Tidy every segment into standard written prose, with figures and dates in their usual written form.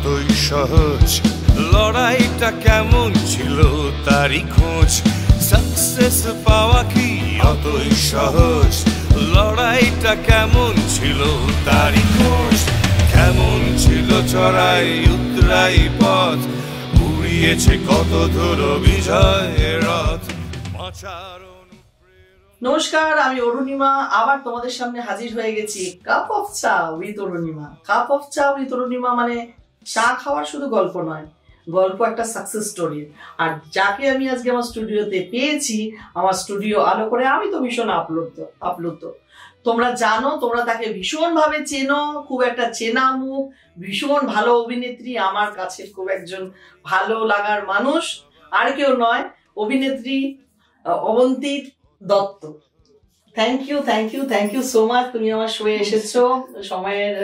কতই সহজ, লড়াইটা কেমন ছিল তারই খোঁজ। সাকসেস পাওয়া কি অতই সহজ, লড়াইটা কেমন ছিল তারই খোঁজ। কেমন ছিল চড়াই উতরাই পথ, উড়িয়েছে কত ধুল বিজয়ের রথ। নমস্কার, আমি অরুণিমা আবার তোমাদের সামনে হাজির হয়ে গেছি। কাপ অফ চা উইথ অরুণিমা। কাপ অফ চা উইথ অরুণিমা মানে চা খাওয়ার শুধু গল্প নয়, গল্প একটা সাকসেস স্টোরি। আর যাকে আমি আজকে আমার স্টুডিওতে পেয়েছি, আমার স্টুডিও আলো করে, আমি তো ভীষণ আপ্লুত। তোমরা জানো, তোমরা তাকে ভীষণ ভাবে চেনো, খুব একটা চেনা মুখ, ভীষণ ভালো অভিনেত্রী, আমার কাছে খুব একজন ভালো লাগার মানুষ। আর কেউ নয়, অভিনেত্রী Abanti Dutta. Thank you so much, তুমি আমার শোয়ে এসেছো সময়ের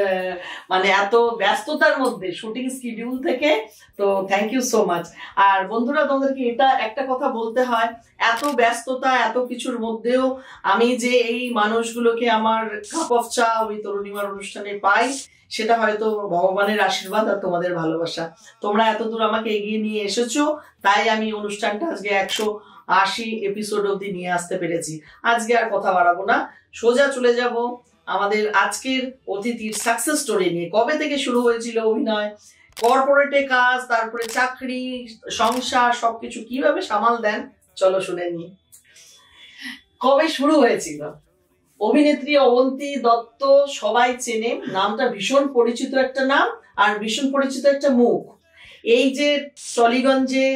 মানে এত ব্যস্ততার মধ্যে, শুটিং শিডিউল থেকে। তো থ্যাংক ইউ সো মাচ। আর বন্ধুরা, তোমাদেরকে এটা একটা কথা বলতে হয়, এত ব্যস্ততা এত কিছুর মধ্যেও আমি যে এই মানুষগুলোকে আমার কাপ অফ চা উইথ অরুণিমার অনুষ্ঠানে পাই, সেটা হয়তো ভগবানের আশীর্বাদ আর তোমাদের ভালোবাসা। তোমরা এতদূর আমাকে এগিয়ে নিয়ে এসেছো, তাই আমি অনুষ্ঠানটা আজকে 180 এপিসোড অবধি নিয়ে আসতে পেরেছি। আজকে আর কথা বাড়াবো না, সোজা চলে যাব আমাদের আজকের অতিথির সাকসেস স্টোরি নিয়ে। কবে থেকে শুরু হয়েছিল অভিনয়, কর্পোরেটে কাজ, তারপরে চাকরি, সংসার, সবকিছু কিভাবে সামাল দেন, চলো শুনে নিই। কবে শুরু হয়েছিল? অভিনেত্রী অবন্তী দত্ত সবাই চেনে, নামটা ভীষণ পরিচিত একটা নাম আর ভীষণ পরিচিত একটা মুখ। এই যে টলিগঞ্জে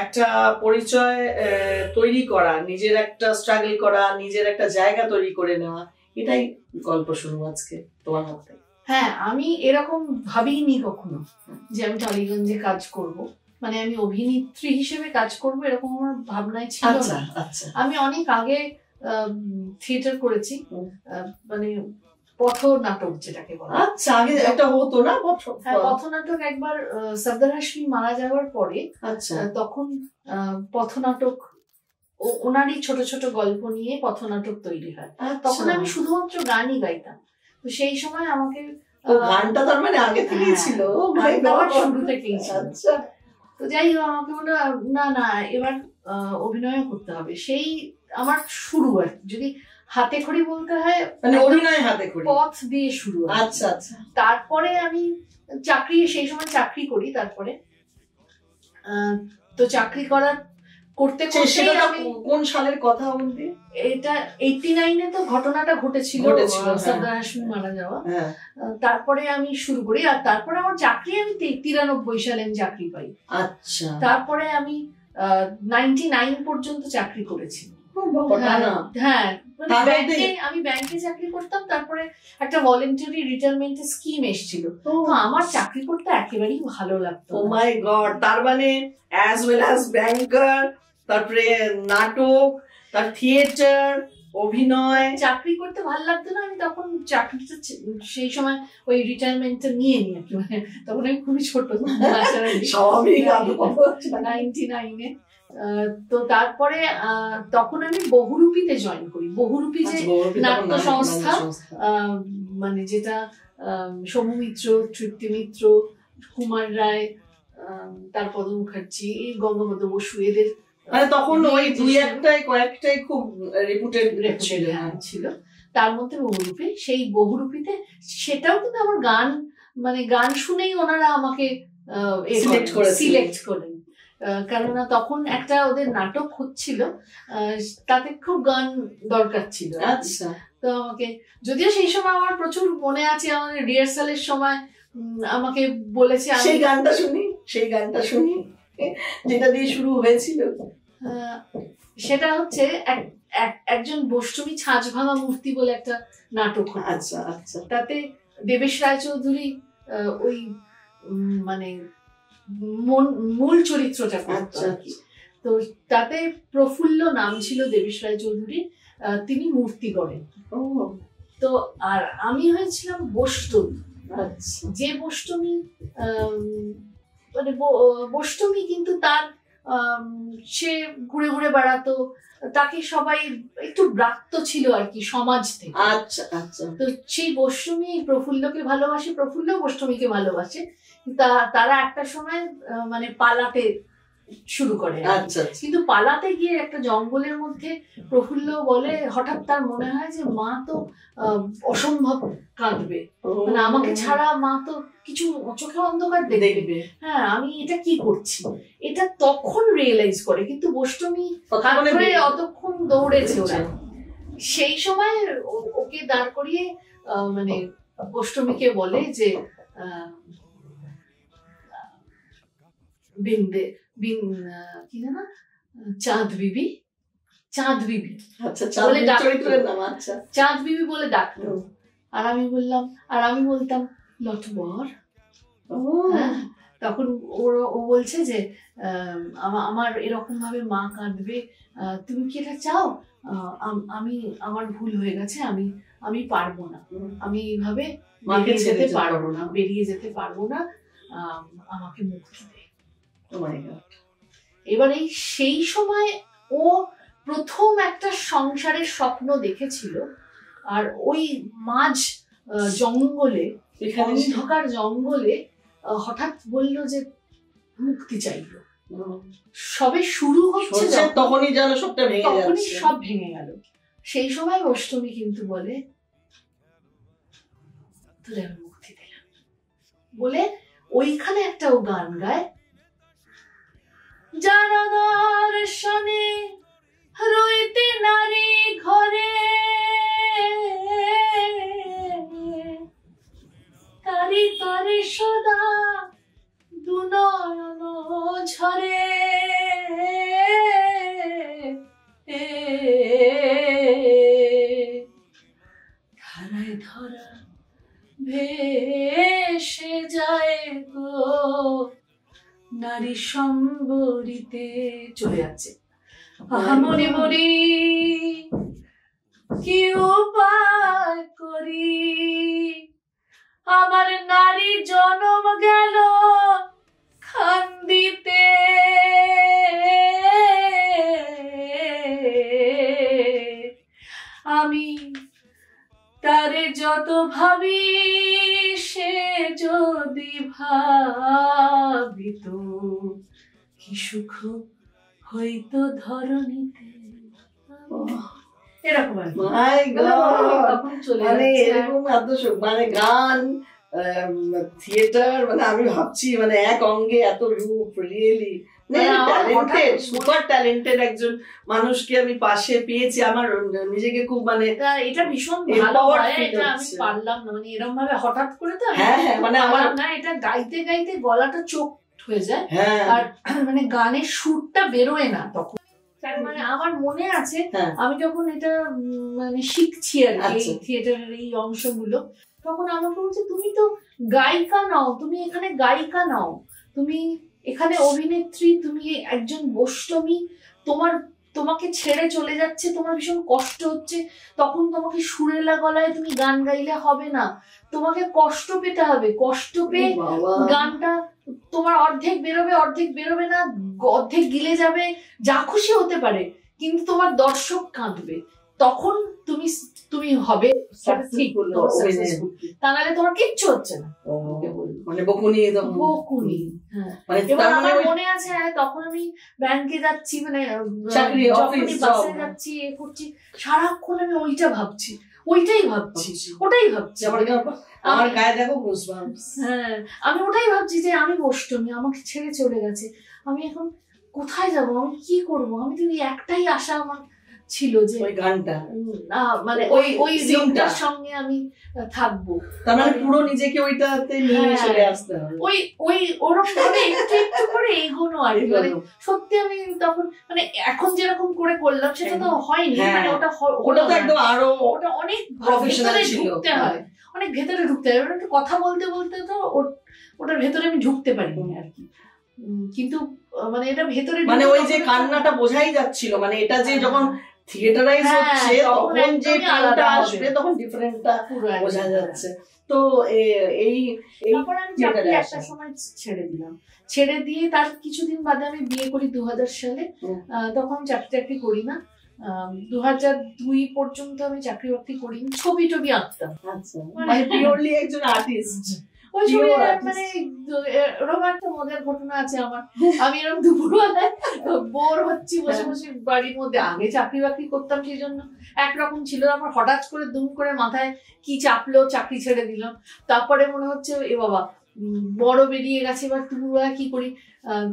একটা পরিচয় তৈরি করা, নিজের একটা স্ট্রাগল করা, নিজের একটা জায়গা তৈরি করে নেওয়া, এটাই গল্প শুনবো আজকে তোমার মধ্যে। হ্যাঁ, আমি এরকম ভাবিনি কখনো যে আমি টলিগঞ্জে কাজ করব, মানে আমি অভিনেত্রী হিসেবে কাজ করব, এরকম আমার ভাবনায় ছিল না। আমি অনেক আগে থিয়েটার করেছি, মানে পথনাটক যেটাকে বলে। আচ্ছা, আগে একটা হতো না পথনাটক। একবার সর্দার হাশমি মারা যাওয়ার পরে তখন পথনাটক, ওনারই ছোট ছোট গল্প নিয়ে পথনাটক তৈরি হয়। তখন আমি শুধুমাত্র গানই গাইতাম। তো সেই সময় আমাকে গানটা তার মানে আগে থেকেই ছিল, শুরু থেকেই ছিল। তো যাই হোক, আমাকে বললো না না এবার অভিনয় করতে হবে। সেই আমার শুরু আর যদি হাতে খড়ি বলতে হয়, মানে অভিনয় হাতে খড়ি পথ দিয়ে শুরু। আচ্ছা আচ্ছা। তারপরে আমি চাকরি, সেই সময় চাকরি করি। তারপরে তো চাকরি করতে কোন সালের কথা বলতে? এটা 89-এ তো ঘটনাটা ঘটেছিল, সর্দার হাশমি মারা যাওয়া। তারপরে আমি শুরু করি, আর তারপরে আমার চাকরি আমি 93 সালে আমি চাকরি পাই। আচ্ছা। তারপরে আমি 99 পর্যন্ত চাকরি করেছি। হ্যাঁ, আমি ব্যাংকে চাকরি করতাম। তারপরে একটা ভলেন্টারি রিটায়ারমেন্টের স্কিম এসেছিল, তো আমার চাকরি করতে একেবারেই ভালো লাগতো। ও মাই গড, তার মানে অ্যাজ ওয়েল অ্যাজ ব্যাংকার, তারপরে নাটক, তার থিয়েটার, অভিনয়, চাকরি করতে ভালো লাগতো না। আমি তখন চাকরিটা সেই সময় ওই রিটায়ারমেন্টটা নিয়ে নি আর কি, মানে তখন আমি খুবই ছোট, স্বাভাবিক, 99-এ। তো তারপরে তখন আমি বহুরূপীতে জয়েন করি। বহুরূপী যে নাট্য সংস্থা, মানে যেটা সৌম্য মিত্র, তৃপ্তি মিত্র, কুমার রায়, তারপর মুখার্জি, গঙ্গাবন্ধু বসু, এদের মানে তখন ওই কয়েকটাই খুব রেপুটেড ছিল। তার মধ্যে বহুরূপী, সেই বহুরূপীতে সেটাও কিন্তু আমার গান, মানে গান শুনেই ওনারা আমাকে সিলেক্ট করেন। কেননা তখন একটা ওদের নাটক হচ্ছিল, তাতে খুব গান দরকার ছিল। আচ্ছা। তো আমাকে, যদিও সেই সময় আমার প্রচুর মনে আছে, আমাদের রিহার্সালের সময় আমাকে বলেছে সেই গানটা শুনি যেটা দিয়ে শুরু হয়েছিল। সেটা হচ্ছে একজন বষ্টমী ছাঁচ ভাঙা মূর্তি বলে একটা নাটক। আচ্ছা আচ্ছা। তাতে দেবেশ রায়চৌধুরী ওই মানে মূল চরিত্রটা করতো। তো তাতে প্রফুল্ল নাম ছিল দেবেশ রায়চৌধুরী, তিনি মূর্তি করেন। তো আর আমি হয়েছিলাম বষ্টমী। যে বষ্টমী, মানে বষ্টমী কিন্তু তার সে ঘুরে ঘুরে বেড়াতো, তাকে সবাই একটু ব্রাত্য ছিল আর কি সমাজ থেকে। আচ্ছা আচ্ছা। তো সেই বষ্টমী প্রফুল্লকে ভালোবাসে, প্রফুল্ল বষ্টমীকে ভালোবাসে, তারা একটা সময় মানে পালাতে শুরু করে। আচ্ছা। কিন্তু পালাতে গিয়ে একটা জঙ্গলের মধ্যে প্রফুল্ল বলে, হঠাৎ তার মনে হয় যে মা তো অসম্ভব কাঁদবে, মানে আমাকে ছাড়া মা তো কিছু চোখে অন্ধকার দেখবে, হ্যাঁ আমি এটা কি করছি, এটা তখন রিয়েলাইজ করে। কিন্তু বষ্টমী অতক্ষণ দৌড়েছে ওরা, সেই সময় ওকে দাঁড় করিয়ে মানে বষ্টমীকে বলে যে কি না চাঁদ বিবি, চাঁদ বিবি, চাঁদ বিবি বলে ডাকতো। আর আমি বলতাম লটবর। তখন ও বলছে যে আমার এরকম ভাবে মা কাঁদবে, তুমি কি এটা চাও? আমার ভুল হয়ে গেছে, আমি পারবো না, আমি এইভাবে বেরিয়ে যেতে পারবো না, আমাকে মুক্তি দে। এবার সেই সময় ও প্রথম একটা সংসারের স্বপ্ন দেখেছিল, আর ওই মাঝ জঙ্গলে, অন্ধকার জঙ্গলে হঠাৎ বলল যে মুক্তি চাইল। সবে শুরু হচ্ছে তখনই যেন সবটা ভেঙে যাচ্ছে, তখনই সব ভেঙে গেল। সেই সময় অষ্টমী কিন্তু বলে তোরে আমি মুক্তি দিলাম বলে ওইখানে একটা ও গান গায়, যার দর্শনে রইতে নারী ঘরে, তারি তারে সদা দুনয়ন ঝরে, ধারায় ধরা ভেসে যায় গো নারী সম্বরিতে। চলে যাচ্ছে মনে মনে কি উপায় করি, আমার নারী জনম গেল খান্দিতে, আমি তারে যত ভাবি সে যদি ভাবিত কি সুখ হইতো ধরণীতে। এরকম মানে গান, থিয়েটার, মানে আমি ভাবছি মানে এক অঙ্গে এত রূপ, রিয়েলি ট্যালেন্টেড, সুপার ট্যালেন্টেড একজন মানুষকে আমি পাশে পেয়েছি, আমার নিজেকে খুব মানে এটা ভীষণ ভালো হয়। এটা আমি পারলাম না, মানে এরকম ভাবে হঠাৎ করে তো মানে আমার না, এটা গাইতে গাইতে গলাটা চোখ হয়ে যায়, আর মানে গানের সুরটা বেরোয় না তখন। মানে আমার মনে আছে আমি যখন এটা মানে শিখছি আর কি থিয়েটারের এই অংশগুলো, তখন আমাকে বলছে তুমি তো গায়িকা নাও, তুমি এখানে গায়িকা নাও, তুমি এখানে অভিনেত্রী, তুমি একজন বষ্টমী, তোমাকে ছেড়ে চলে যাচ্ছে, তোমার ভীষণ কষ্ট হচ্ছে, তখন তোমাকে সুরেলা গলায় তুমি গান গাইলে হবে না, তোমাকে কষ্ট পেতে হবে, কষ্ট পেয়ে গানটা তোমার অর্ধেক বেরোবে না, অর্ধেক গিলে যাবে, যা খুশি হতে পারে, কিন্তু তোমার দর্শক কাঁদবে, তখন তুমি হবে ঠিক, তা নাহলে তোমার কিচ্ছু হচ্ছে না। মানে বকুনি। আমার মনে আছে তখন আমি ব্যাংকে যাচ্ছি, মানে বাসে যাচ্ছি, এ করছি, সারাক্ষণ আমি ওইটাই ভাবছি। আমার গায়ে দেখো গুজবাম্পস। হ্যাঁ, আমি ওটাই ভাবছি যে আমি বষ্টমী, আমাকে ছেড়ে চলে গেছে, আমি এখন কোথায় যাব, আমি কি করব, আমি তো একটাই আশা আমার ছিল যে ওই গানটা, মানে ওই লোকটার সঙ্গে আমি থাকবো, তার মানে পুরো নিজেকে ওইটাতে নিয়ে চলে আসতে হবে, ওই ওরকম ভাবে একটু একটু করে এগোনো আর কি। মানে সত্যি আমি তখন মানে এখন যেরকম করে করলাম সেটা তো হয়নি, মানে ওটা তো একদম আরো ওটা অনেক ভেতরে ঢুকতে হয়, অনেক ভেতরে ঢুকতে হয়। একটু কথা বলতে বলতে তো ওটার ভেতরে আমি ঢুকতে পারিনি আর কি, কিন্তু মানে এটা ভেতরে মানে ওই যে কান্নাটা বোঝাই যাচ্ছিল, মানে এটা যে যখন থিয়েটারাইজ হচ্ছে তখন তখন যে একদমই ফিলটা আলাদা আসবে হবে। তখন ডিফারেন্টটা পুরো বোঝা একদম। যাচ্ছে। তো এই তারপর আমি চাকরি একটা সময় ছেড়ে দিলাম, ছেড়ে দিয়ে তার কিছুদিন বাদে আমি বিয়ে করি 2000 সালে। তখন চাকরি করি না, 2002 পর্যন্ত আমি চাকরি বাকরি করিনি, ছবি টবি আঁকতাম। মানে পিওরলি একজন আর্টিস্ট। ওই ছবি মানে এরকম একটা মজার ঘটনা আছে আমার। আমি এরকম দুপুরবেলায় বোর হচ্ছি বসে বসে বাড়ির মধ্যে, আগে চাকরি বাকরি করতাম সেই জন্য একরকম ছিল, আমার হঠাৎ করে দুম করে মাথায় কি চাপলো, চাকরি ছেড়ে দিলাম। তারপরে মনে হচ্ছে এ বাবা বড় বেরিয়ে গেছে, এবার দুপুরবেলা কি করি।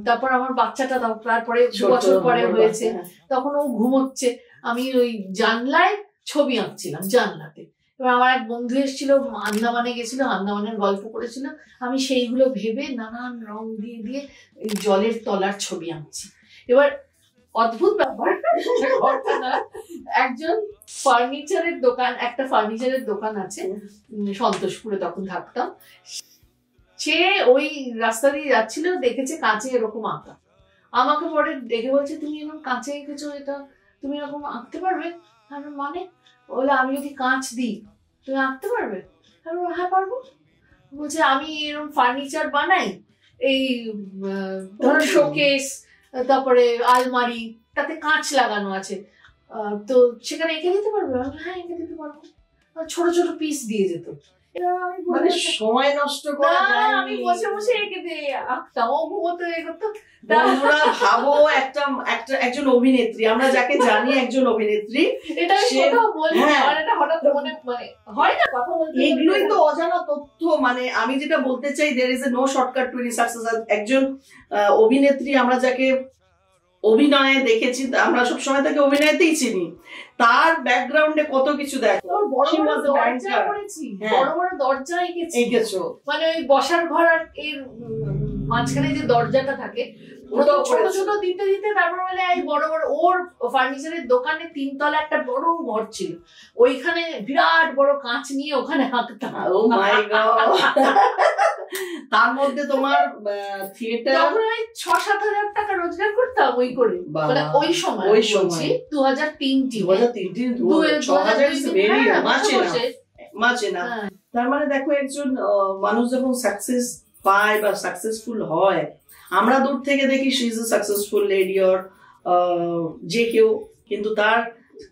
তারপর আমার বাচ্চাটা তারপরে 2 বছর পরে হয়েছে, তখন ও ঘুমোচ্ছে, আমি ওই জানলায় ছবি আঁকছিলাম জানলাতে। এবার আমার এক বন্ধু এসেছিল, আন্দামানে গেছিল, আন্দামানের গল্প করেছিল, আমি সেইগুলো ভেবে নানান রং দিয়ে দিয়ে এই জলের তলার ছবি আঁকছি। এবার অদ্ভুত ব্যাপার, একজন একটা ফার্নিচারের দোকান আছে সন্তোষপুরে, তখন থাকতাম, সে ওই রাস্তা দিয়ে যাচ্ছিল, দেখেছে কাঁচে এরকম আঁকা, আমাকে পরে দেখে বলছে তুমি এরকম কাঁচে এঁকেছো, এটা তুমি এরকম আঁকতে পারবে? মানে বলে আমি যদি কাঁচ দিই তুমি আঁকতে পারবে? হ্যাঁ পারবো। বলছে আমি এরকম ফার্নিচার বানাই, এই ধরো শোকেস, তারপরে আলমারি, তাতে কাঁচ লাগানো আছে, তো সেখানে এঁকে দিতে পারবে? হ্যাঁ এঁকে দিতে পারবো। ছোট ছোট পিস দিয়ে যেত, মানে সময় নষ্ট করা যায় না, আমি বসে বসে এঁকে দিয়ে আঁকতাম, ও ঘুমোতে এগোতো। বন্ধুরা ভাবো একজন অভিনেত্রী, আমরা যাকে জানি একজন অভিনেত্রী, এটা কোথাও বলি এটা হঠাৎ মনে হয় না কথা বলতে, এগুলোই তো অজানা তথ্য। মানে আমি যেটা বলতে চাই, there is a no shortcut to any success। একজন অভিনেত্রী আমরা যাকে অভিনয়ে দেখেছি, আমরা সবসময় তাকে অভিনয়তেই চিনি, তার ব্যাকগ্রাউন্ডে কত কিছু দেখো, বড় বড় দরজা এঁকেছো, মানে ওই বসার ঘর আর এর মাঝখানে যে দরজাটা থাকে ছোট ছোট দিতে দিতে তারপর মানে এই বড় বড়, ওর ফার্নিচারের দোকানে 3 তলা একটা বড় ঘর ছিল, ওইখানে বিরাট বড় কাঁচ নিয়ে ওখানে আঁকতাম। ও মাই গড! তার মধ্যে তোমার থিয়েটার, তখন আমি 6-7 হাজার টাকা রোজগার করতাম ওই করে, মানে ওই সময় 2003 তার মানে দেখো একজন মানুষ যখন সাকসেস পায় বা সাকসেসফুল হয়, আমরা দূর থেকে দেখি she is a successful lady or যে কেউ, কিন্তু তার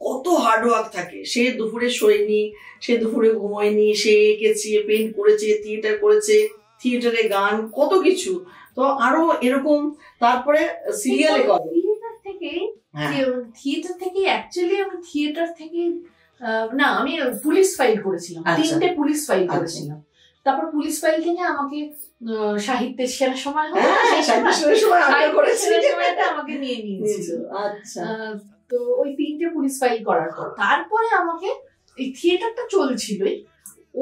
কত হার্ডওয়ার্ক থাকে। সে দুপুরে শোয়নি, সে দুপুরে ঘুমোয়নি, সে এঁকেছে, পেন্ট করেছে, থিয়েটার করেছে, থিয়েটারে গান, কত কিছু। তো আরো এরকম, তারপরে সিরিয়ালে করে থিয়েটার থেকে অ্যাকচুয়ালি আমি থিয়েটার থেকে না, আমি পুলিশ ফাইল করেছিলাম, 3টে পুলিশ ফাইল করেছিলাম। তারপর পুলিশ ফাইল থেকে আমাকে সাহিত্যের সেরা সময় আমাকে নিয়ে নিয়েছিল। তো ওই 3টে পুলিশ ফাইল করার পর তারপরে আমাকে এই থিয়েটারটা চলছিলই,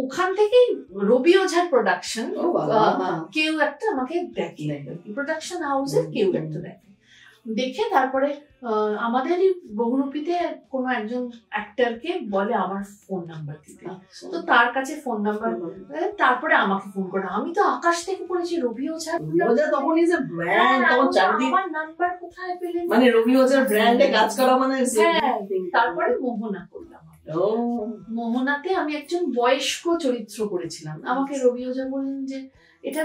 ওখান থেকেই রবি ওঝার প্রোডাকশন কেউ একটা আমাকে দেখে, প্রোডাকশন হাউসের কেউ একটা দেখে তারপরে আমাদেরই বহুরূপীতে কোনো একজন অ্যাক্টরকে বলে আমার ফোন নাম্বার দিতে, তো তার কাছে ফোন নাম্বার, তারপরে আমাকে ফোন করে। আমি তো আকাশ থেকে পড়েছি রবি ওঝা, তখন ইজ এ ব্র্যান্ড, তখন চারদিকে আমার নাম্বার কোথায় পেলেন, মানে রবি ওঝার ব্র্যান্ডে কাজ করা মানে। তারপরে মোহনা করলাম, মোহনাতে আমি একজন বয়স্ক চরিত্র করেছিলাম। আমাকে রবি ওঝা বললেন যে এটা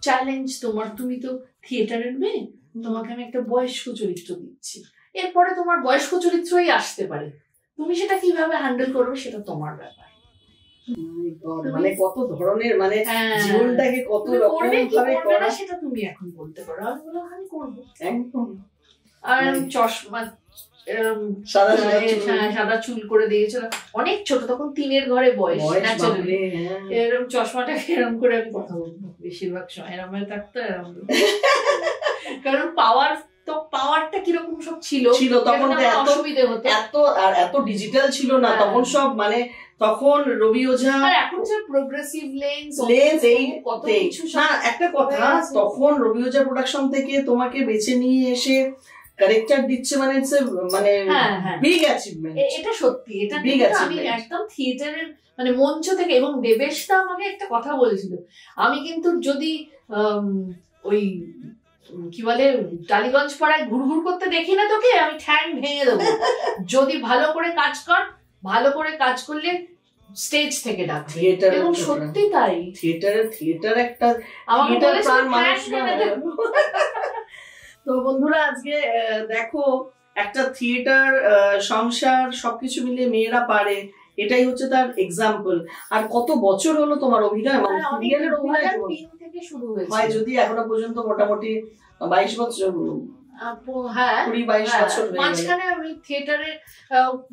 চ্যালেঞ্জ তোমার, তুমি তো থিয়েটারের মেয়ে, তোমাকে আমি একটা বয়স্ক চরিত্র দিচ্ছি, এরপরে তোমার বয়স্ক চরিত্রই আসতে পারে, তুমি সেটা কিভাবে হ্যান্ডেল করবে সেটা তোমার ব্যাপার। মানে কত ধরনের, মানে জীবনটাকে কত রকম ভাবে করা, সেটা তুমি এখন বলতে পারো। আমি বললাম আমি করবো একদম। আর চশমা সাদা চুল করে দিয়েছিল, অনেক ছোট, তখন 3-এর ঘরে বয়স, এরকম চশমাটাকে এরকম করে আমি কথা বলবো বেশিরভাগ সময়, এরকম থাকতো এরকম, কারণ পাওয়ারটা কিরকম সব ছিল তখন, অসুবিধে হতো, এত ডিজিটাল ছিল না তখন সব, মানে তখন রবি ওঝা, এখন যে প্রোগ্রেসিভ লেন্স এই কত কিছু না। একটা কথা, তখন রবি ওঝা প্রোডাকশন থেকে তোমাকে বেছে নিয়ে এসে ক্যারেক্টার দিচ্ছে, মানে বিগ অ্যাচিভমেন্ট। এটা সত্যি, এটা আমি একদম থিয়েটারের মানে মঞ্চ থেকে, এবং দেবেশটা আমাকে একটা কথা বলেছিল, আমি কিন্তু যদি ওই কি বলে টালিগঞ্জ পাড়ায় ঘুরঘুর করতে দেখি না তোকে, আমি ঠ্যাং ভেঙে দেবো। যদি ভালো করে কাজ কর, ভালো করে কাজ করলে স্টেজ থেকে ডাকবে। এবং সত্যি তাই, থিয়েটার একটা আমাকে বলেছে মানুষ। তো বন্ধুরা আজকে দেখো একটা থিয়েটার, সংসার সবকিছু মিলিয়ে মেয়েরা পারে, এটাই হচ্ছে তার এক্সাম্পল। আর কত বছর হলো তোমার অভিনয়? মানে সিরিয়ালের অভিনয় থেকে শুরু হয়েছে, হয় যদি এখনো পর্যন্ত মোটামুটি 22 বছর, হ্যাঁ 20-22 বছর। মাঝখানে আমি থিয়েটারে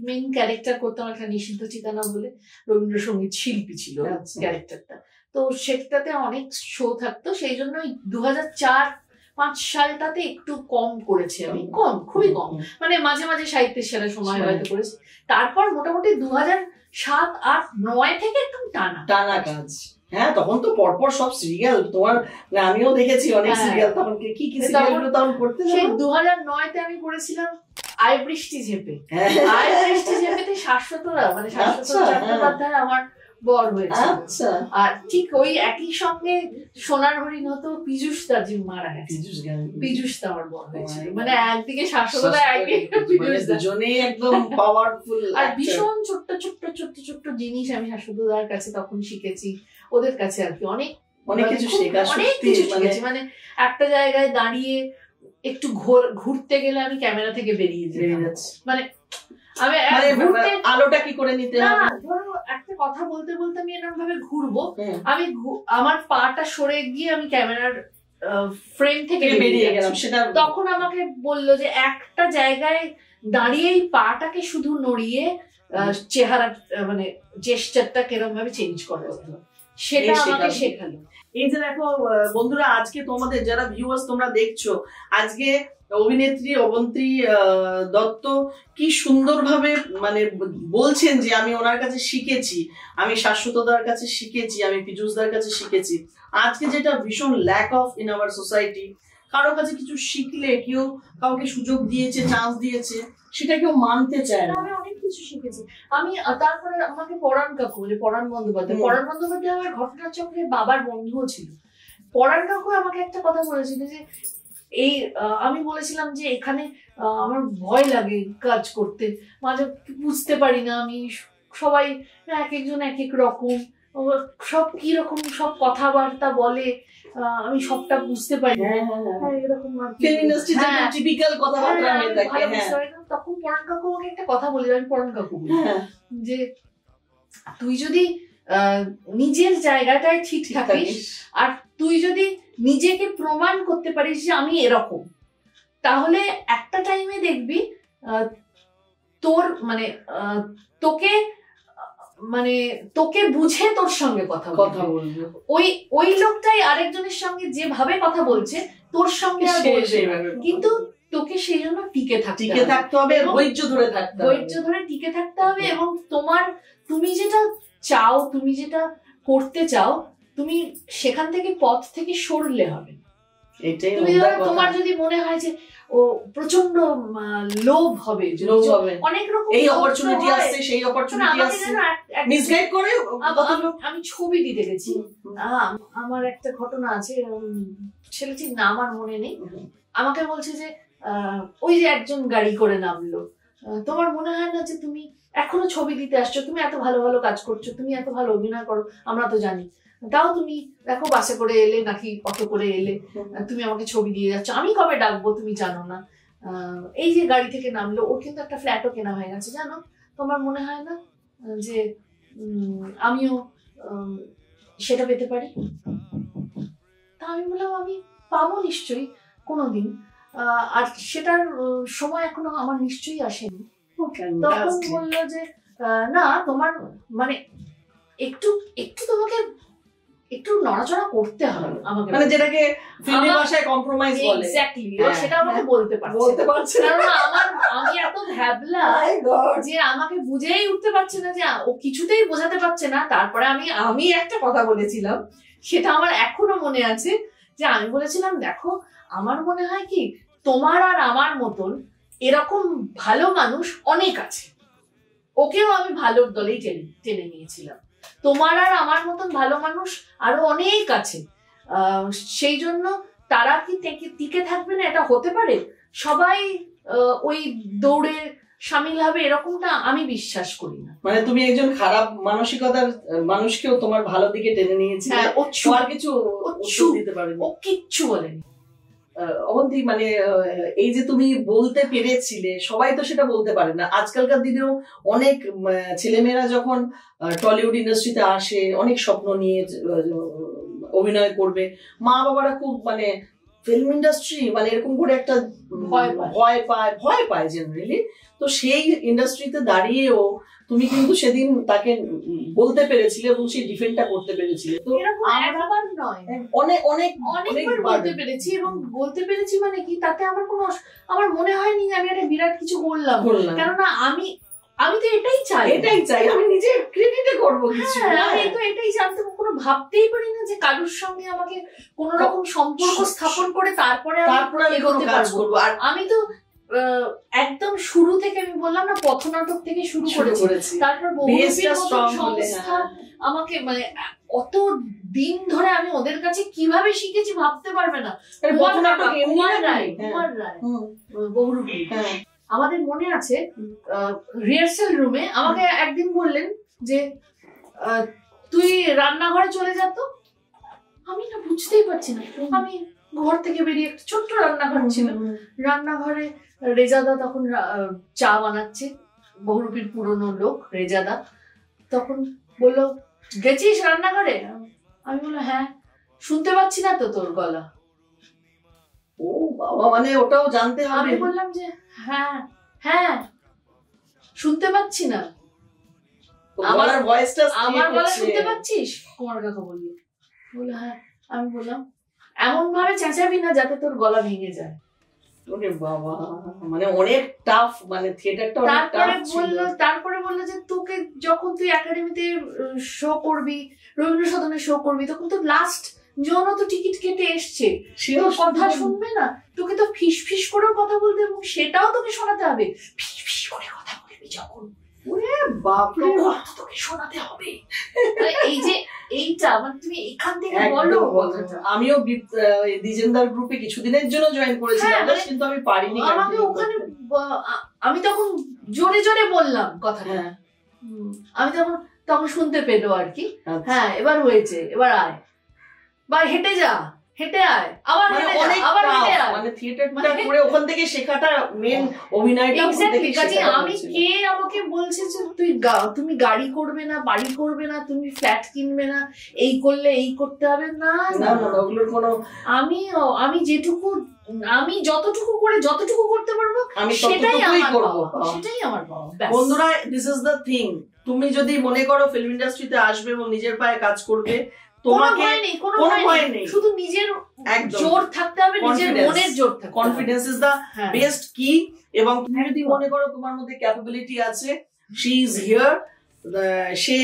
মেইন ক্যারেক্টার করতাম, একটা নিষিদ্ধ ঠিকানা বলে, রবীন্দ্রসঙ্গীত শিল্পী ছিল ক্যারেক্টারটা। তো সেটাতে অনেক শো থাকতো, সেই জন্য 2004-05 সালটাতে একটু কম করেছি আমি, খুবই কম, মানে মাঝে মাঝে সাহিত্যের সেরা সময় হয়তো করেছি। তারপর মোটামুটি 2007-08-09 থেকে একদম টানা কাজ। হ্যাঁ, তখন তো পরপর সব সিরিয়াল তোমার, আমিও দেখেছি অনেক সিরিয়াল। তখন কি সিরিয়ালগুলো তখন করতে? সেই 2009-তে আমি করেছিলাম আই বৃষ্টি ঝেপে। আই বৃষ্টি ঝেপেতে শাশ্বতরা, মানে শাশ্বত চট্টোপাধ্যায় আমার বর হয়েছে। আর ঠিক ওই একই সঙ্গে সোনার হরিণ হতো পীযূষ দা, যে মারা গেছে, পীযূষ দা আমার বর হয়েছিল। মানে একদিকে শাশ্বতরা, একদিকে পীযূষ দা, দুজনেই একদম পাওয়ারফুল। আর ভীষণ ছোট্ট ছোট্ট ছোট্ট ছোট্ট জিনিস আমি শাশ্বতদার কাছে তখন শিখেছি, ওদের কাছে আর কি অনেক কিছু শিখেছি। মানে একটা জায়গায় দাঁড়িয়ে একটু ঘুরতে গেলে আমি ক্যামেরা থেকে বেরিয়ে যাচ্ছি, মানে আমি আলোটা কি করে নিতে হবে। ধরো একটা কথা বলতে বলতে আমি এরকম ভাবে ঘুরবো, আমি আমার পাটা সরে গিয়ে আমি ক্যামেরার ফ্রেম থেকে বেরিয়ে গেলাম, সেটা তখন আমাকে বললো যে একটা জায়গায় দাঁড়িয়েই পাটাকে শুধু নড়িয়ে চেহারা, মানে জেস্টারটা কিরকম ভাবে চেঞ্জ করা হতো, সেটা আমাকে শেখালো। এই যে দেখো বন্ধুরা, আজকে তোমাদের যারা ভিউয়ার্স তোমরা দেখছো, আজকে অভিনেত্রী অবন্তী দত্ত কি সুন্দরভাবে মানে বলছেন যে আমি ওনার কাছে শিখেছি, আমি শাশ্বতদার কাছে শিখেছি, আমি পীযূষদার কাছে শিখেছি। আজকে যেটা ভীষণ lack of in our society, কারো কাছে কিছু শিখলে, কেউ কাউকে সুযোগ দিয়েছে, চান্স দিয়েছে, সেটা কেউ মানতে চায় না। আমি অনেক কিছু শিখেছি আমি। তারপরে আমাকে পরাণ কাকু, যে পরাণ বন্দ্যোপাধ্যায় আমার ঘটনাচক্রে বাবার বন্ধুও ছিল। পরাণ কাকু আমাকে একটা কথা বলেছিল যে এই আমি বলেছিলাম যে এখানে আমার ভয় লাগে কাজ করতে, মাঝে বুঝতে পারি না আমি, সবাই এক একজন এক এক রকম, সব কি রকম সব কথাবার্তা বলে, আমি সবটা বুঝতে পারি না, এরকম তখন পরাণ কাকু আমাকে একটা কথা বলে, আমি পরাণ কাকু যে তুই যদি নিজের জায়গাটায় ঠিক থাকিস, আর তুই যদি নিজেকে প্রমাণ করতে পারিস যে আমি এরকম, তাহলে একটা টাইমে দেখবি তোর মানে তোকে বুঝে তোর সঙ্গে কথা বলবে। ওই লোকটাই আরেকজনের সঙ্গে যেভাবে কথা বলছে তোর সঙ্গে আর বলবে, কিন্তু তোকে সেই জন্য টিকে থাকতে হবে, ধৈর্য ধরে টিকে থাকতে হবে। এবং তুমি যেটা চাও, তুমি যেটা করতে চাও, তুমি সেখান থেকে পথ থেকে সরলে হবে। তোমার যদি মনে হয় যে ও প্রচন্ড লোভ হবে, অনেক রকম এই অপরচুনিটি আসছে, সেই অপরচুনিটি আসছে, মিসগাইড করে। আমি ছবি দিতে গেছি, আমার একটা ঘটনা আছে, ছেলেটির নাম আর মনে নেই, আমাকে বলছে যে ওই যে একজন গাড়ি করে নামলো, তোমার মনে হয় না যে তুমি এখনো ছবি দিতে আসছো, তুমি এত ভালো ভালো কাজ করছো, তুমি এত ভালো অভিনয় করো, আমরা তো জানি, তাও তুমি দেখো বাসে করে এলে নাকি অটো করে এলে, তুমি আমাকে ছবি দিয়ে যাচ্ছ, আমি কবে ডাকবো তুমি জানো না, এই যে গাড়ি থেকে নামলো, ওর কিন্তু একটা ফ্ল্যাটও কেনা হয়ে গেছে জানো, তোমার মনে হয় না যে আমিও সেটা পেতে পারি? তা আমি বললাম আমি পাবো নিশ্চয়ই কোনোদিন, আর সেটার সময় এখনো আমার নিশ্চয়ই আসেনি। তখন বললো যে না, তোমার মানে একটু তোমাকে একটু নড়াচড়া করতে হবে আমাকে, মানে যেটাকে ফিল্মি ভাষায় কম্প্রোমাইজ বলে, এক্স্যাক্টলি সেটা আমাকে বলতে পারছে না, কারণ আমি এত ভ্যাবলা যে আমাকে বুঝেই উঠতে পারছে না, যে ও কিছুতেই বোঝাতে পারছে না। তারপরে আমি একটা কথা বলেছিলাম, সেটা আমার এখনো মনে আছে, যে আমি বলেছিলাম দেখো আমার মনে হয় কি তোমার আর আমার মতন এরকম ভালো মানুষ অনেক আছে, ওকেও আমি ভালোর দলেই টেনে নিয়েছিলাম, তোমার আর আমার মতন ভালো মানুষ আরো অনেক আছে, সেই জন্য তারা কি টিকে থাকবে না, এটা হতে পারে? সবাই ওই দৌড়ে সামিল হবে এরকমটা আমি বিশ্বাস করি না। মানে তুমি একজন খারাপ মানসিকতার মানুষকেও তোমার ভালো দিকে টেনে নিয়েছিলে, আর কিছু দিতে পারেনি, ও কিচ্ছু বলেনি। অবন্তী, মানে এই যে তুমি বলতে পেরেছিলে, সবাই তো সেটা বলতে পারে না। আজকালকার দিনেও অনেক ছেলেমেয়েরা যখন টলিউড ইন্ডাস্ট্রিতে আসে অনেক স্বপ্ন নিয়ে অভিনয় করবে, মা বাবারা খুব মানে ফিল্ম ইন্ডাস্ট্রি মানে এরকম করে একটা ভয় পায় জেনারেলি। তো সেই ইন্ডাস্ট্রিতে দাঁড়িয়েও তুমি কিন্তু সেদিন তাকে বলতে পেরেছিলে এবং সেই ডিফেন্ডটা করতে পেরেছিলে। তো একবার নয়, অনেকবার বলতে পেরেছি, এবং বলতে পেরেছি মানে কি, তাতে আমার মনে হয়নি যে আমি একটা বিরাট কিছু করলাম, কেননা আমি তো এটাই চাই, আমি নিজে ক্রেডিটে করবো কিছু, আমি তো এটাই চাই। আমি কোনো ভাবতেই পারি না যে কারোর সঙ্গে আমাকে কোন রকম সম্পর্ক স্থাপন করে তারপরে এগোতে পারবো। আর আমি তো একদম শুরু থেকে, আমি বললাম না, পথনাটক থেকে শুরু করেছি, তারপর সংস্থা আমাকে মানে অত দিন ধরে আমি ওদের কাছে কিভাবে শিখেছি ভাবতে পারবে না। কুমার রায় বহুরূপী, আমাদের মনে আছে রিহার্সাল রুমে আমাকে একদিন বললেন যে তুই রান্নাঘরে চলে যা। তো আমি না বুঝতেই পারছি না, আমি ঘর থেকে বেরিয়ে, একটা ছোট্ট রান্নাঘর ছিল, রান্নাঘরে রেজাদা তখন চা বানাচ্ছে, বহুরূপীর পুরনো লোক রেজাদা, তখন বললো গেছিস রান্নাঘরে? আমি বললাম হ্যাঁ। শুনতে পাচ্ছি না তো তোর গলা। ও বাবা, মানে ওটাও জানতে হবে। আমি বললাম যে হ্যাঁ শুনতে পাচ্ছি না। আমার গলা শুনতে পাচ্ছিস? কুমার কাকা বললো হ্যাঁ। আমি বললাম এমন ভাবে চেঁচাবি না যাতে তোর গলা ভেঙে যায়। বাবা, মানে অনেক টাফ, মানে থিয়েটারটা অনেক টাফ ছিল। তারপরে বললো যে তোকে যখন তুই একাডেমিতে শো করবি, রবীন্দ্র সদনে শো করবি, তখন তো লাস্ট জন তো টিকিট কেটে এসছে, কথা শুনবে না, তোকে তো ফিস ফিস করেও কথা বলতে, এবং সেটাও তোকে শোনাতে হবে। ফিস ফিস করে কথা বলবি যখন, তোকে শোনাতে হবে। এই যে এইটা মানে তুমি এখান থেকে বলো। আমিও দ্বিজেন্দার গ্রুপে কিছুদিনের জন্য জয়েন করেছিলাম, কিন্তু আমি পারিনি। আমাকে ওখানে আমি তখন জোরে জোরে বললাম কথাটা, আমি তখন শুনতে পেলো আর কি। হ্যাঁ এবার হয়েছে, এবার আয়, বা হেঁটে যা, হেঁটে আয়, আবার হেঁটে যা, আবার হেঁটে আয়। মানে থিয়েটারটা করে ওখান থেকে শেখাটা মেন অভিনয়টা। আমি কে আমাকে বলছে যে তুমি গাড়ি করবে না, বাড়ি করবে না, তুমি ফ্ল্যাট কিনবে না, এই করলে এই করতে হবে না, ওগুলোর কোনো, আমি যেটুকু, আমি যতটুকু করতে পারবো সেটাই আমার পাওয়া। বন্ধুরা, দিস ইজ দ্য থিং, তুমি যদি মনে করো ফিল্ম ইন্ডাস্ট্রিতে আসবে এবং নিজের পায়ে কাজ করবে, তোমাকে কোনো ভয় নেই, শুধু নিজের জোর থাকতে হবে, নিজের মনের জোর থাকতে হবে। কনফিডেন্স ইজ দ্য বেস্ট কি। এবং তুমি যদি মনে করো তোমার মধ্যে ক্যাপাবিলিটি আছে, শি ইজ হিয়ার, সে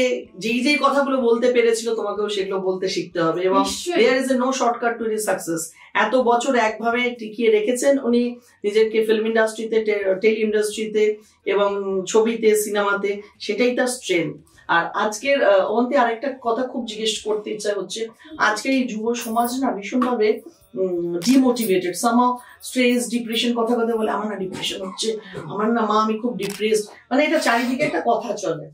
যেই কথাগুলো বলতে পেরেছিল তোমাকেও সেগুলো বলতে শিখতে হবে। এবং there is a no shortcut to his success. এত বছর একভাবে টিকিয়ে রেখেছেন উনি নিজেকে ফিল্ম ইন্ডাস্ট্রিতে, টেলি ইন্ডাস্ট্রিতে এবং ছবিতে, সিনেমাতে, সেটাই তার স্ট্রেংথ। আর আজকের অন্তে আরেকটা কথা খুব জিজ্ঞেস করতে ইচ্ছা হচ্ছে, আজকের এই যুব সমাজ না ভীষণভাবে ডিমোটিভেটেড, সামহাউ স্ট্রেস, ডিপ্রেশন, কথা বলে আমার না ডিপ্রেশন হচ্ছে, আমার না মা আমি খুব ডিপ্রেসড, মানে এটা চারিদিকে একটা কথা চলে।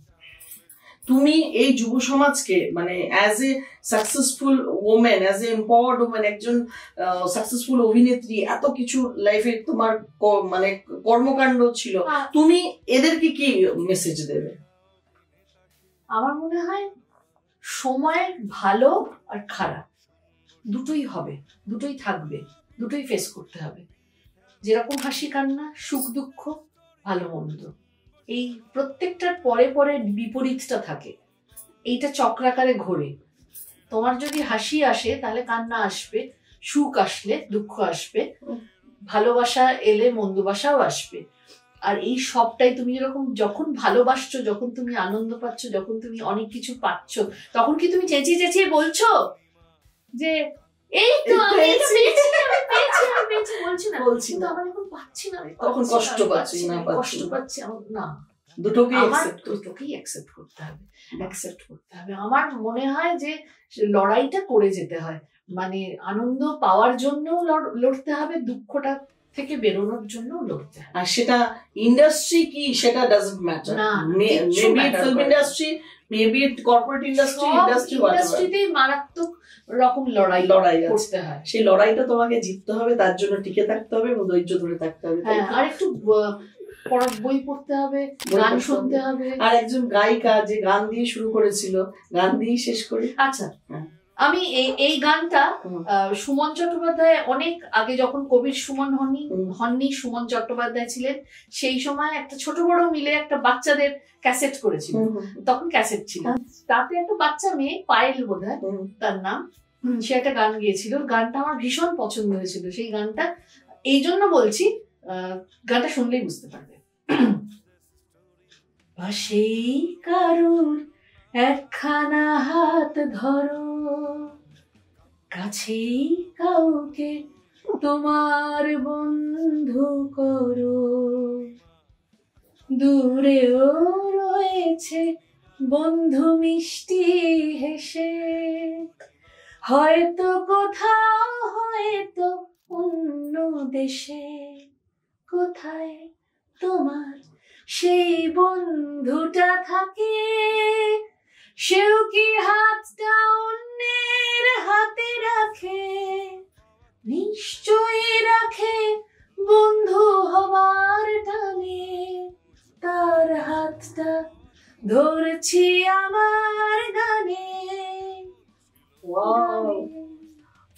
তুমি এই যুব সমাজকে মানে as a successful women, as a empowered women, একজন সাকসেসফুল অভিনেত্রী, এত কিছু লাইফে তোমার মানে কর্মকাণ্ড ছিল, তুমি এদেরকে কি মেসেজ দেবে? আমার মনে হয় সময় ভালো আর খারাপ দুটোই হবে, দুটোই থাকবে, দুটোই ফেস করতে হবে। যেরকম হাসি কান্না, সুখ দুঃখ, ভালো মন্দ, এই প্রত্যেকটার পরে পরে বিপরীতটা থাকে, এইটা চক্রাকারে ঘোরে। তোমার যদি হাসি আসে তাহলে কান্না আসবে, সুখ আসলে দুঃখ আসবে, ভালোবাসা এলে মন্দবাসাও আসবে। আর এই সবটাই তুমি যেরকম যখন ভালোবাসছো, যখন তুমি আনন্দ পাচ্ছ, যখন তুমি অনেক কিছু পাচ্ছ, তখন কি তুমি চেঁচিয়ে চেঁচিয়ে বলছো যে এই তো আমি পেয়েছি, বলছি না, কিন্তু আমার এখন পাচ্ছি না, তখন কষ্ট পাচ্ছি না, দুটোকেই অ্যাকসেপ্ট করতে হবে। আমার মনে হয় যে লড়াইটা করে যেতে হয়, মানে আনন্দ পাওয়ার জন্য লড়তে হবে, দুঃখটা থেকে বেরোনোর জন্য লড়তে হবে। আর সেটা ইন্ডাস্ট্রি কি সেটা doesn't matter, maybe film industry, maybe corporate ইন্ডাস্ট্রিতেই মারাত্মক রকম লড়াই করতে হয়। সেই লড়াইটা তোমাকে জিততে হবে, তার জন্য টিকে থাকতে হবে এবং ধৈর্য ধরে থাকতে হবে। আর একটু বই পড়তে হবে, গান শুনতে হবে। আর একজন গায়িকা যে গান দিয়ে শুরু করেছিল, গান দিয়েই শেষ করি। আচ্ছা, আমি এই গানটা সুমন চট্টোপাধ্যায় অনেক আগে, যখন কবির সুমন হননি, সুমন চট্টোপাধ্যায় ছিলেন, সেই সময় একটা ছোট বড় মিলে একটা বাচ্চাদের ক্যাসেট করেছিল। তখন ক্যাসেট ছিল, তাতে একটা বাচ্চা মেয়ে, পায়েল বোধহয় তার নাম, সে একটা গান গিয়েছিল। গানটা আমার ভীষণ পছন্দ হয়েছিল। সেই গানটা এই জন্য বলছি, গানটা শুনলেই বুঝতে পারবে। পাশেই কারুর একখানা হাত ধরো, কাছেই কাউকে তোমার বন্ধু করো, দূরেও রয়েছে বন্ধু মিষ্টি হেসে, হয়তো কোথাও, হয়তো অন্য দেশে, কোথায় তোমার সেই বন্ধুটা থাকে, সেও কি হাতটা অন্যের হাতে রাখে, নিশ্চয়ই রাখে বন্ধু হবার টানে, তার হাতটা ধরছি আমার গানে।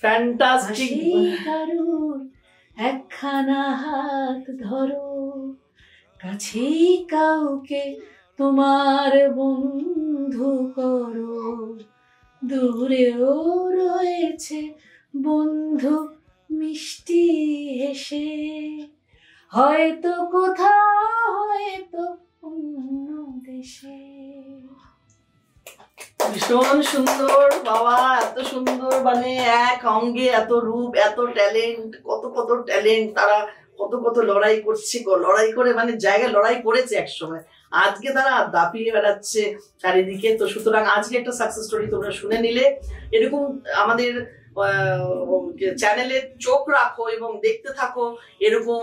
ফ্যান্টাস্টিক। কারুর একখানা হাত ধরো, কাছেই কাউকে তোমার বন্ধু করো, দূরেও রয়েছে বন্ধু মিষ্টি হেসে, হয়তো কোথাও, হয়তো অন্য দেশে। ভীষণ সুন্দর বাবা, এত সুন্দর, মানে এক অঙ্গে এত রূপ, এত ট্যালেন্ট, কত ট্যালেন্ট, তারা কত লড়াই করছে, লড়াই করে মানে জায়গায় লড়াই করেছে একসময়, আজকে তারা দাপিয়ে বেড়াচ্ছে চারিদিকে। তো সুতরাং আজকে একটা সাকসেস স্টোরি তোমরা শুনে নিলে। এরকম আমাদের চ্যানেলে চোখ রাখো এবং দেখতে থাকো এরকম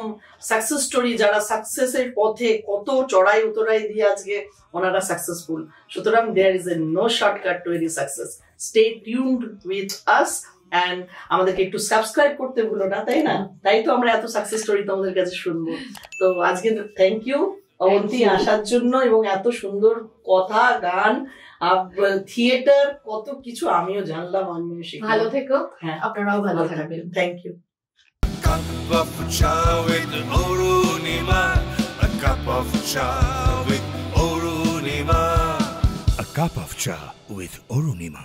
সাকসেস স্টোরি, যারা সাকসেসের পথে কত চড়াই উতরাই দিয়ে আজকে ওনারা সাকসেসফুল। সুতরাং there is a no shortcut to any success. Stay tuned with us and আমাদেরকে একটু সাবস্ক্রাইব করতে ভুলো না, তাই না? তাই তো আমরা এত সাকসেস স্টোরি তোমাদের কাছে শুনবো। তো আজকে থ্যাংক ইউ অবন্তী আসার জন্য, এবং এত সুন্দর কথা, গান, থিয়েটার, কত কিছু আমিও জানলাম, আমিও শিখলাম। ভালো থেকো, আপনারাও ভালো থাকবেন। Thank you. Cup of chai with Orunima. A cup of chai with Orunima. A cup of chai with Orunima.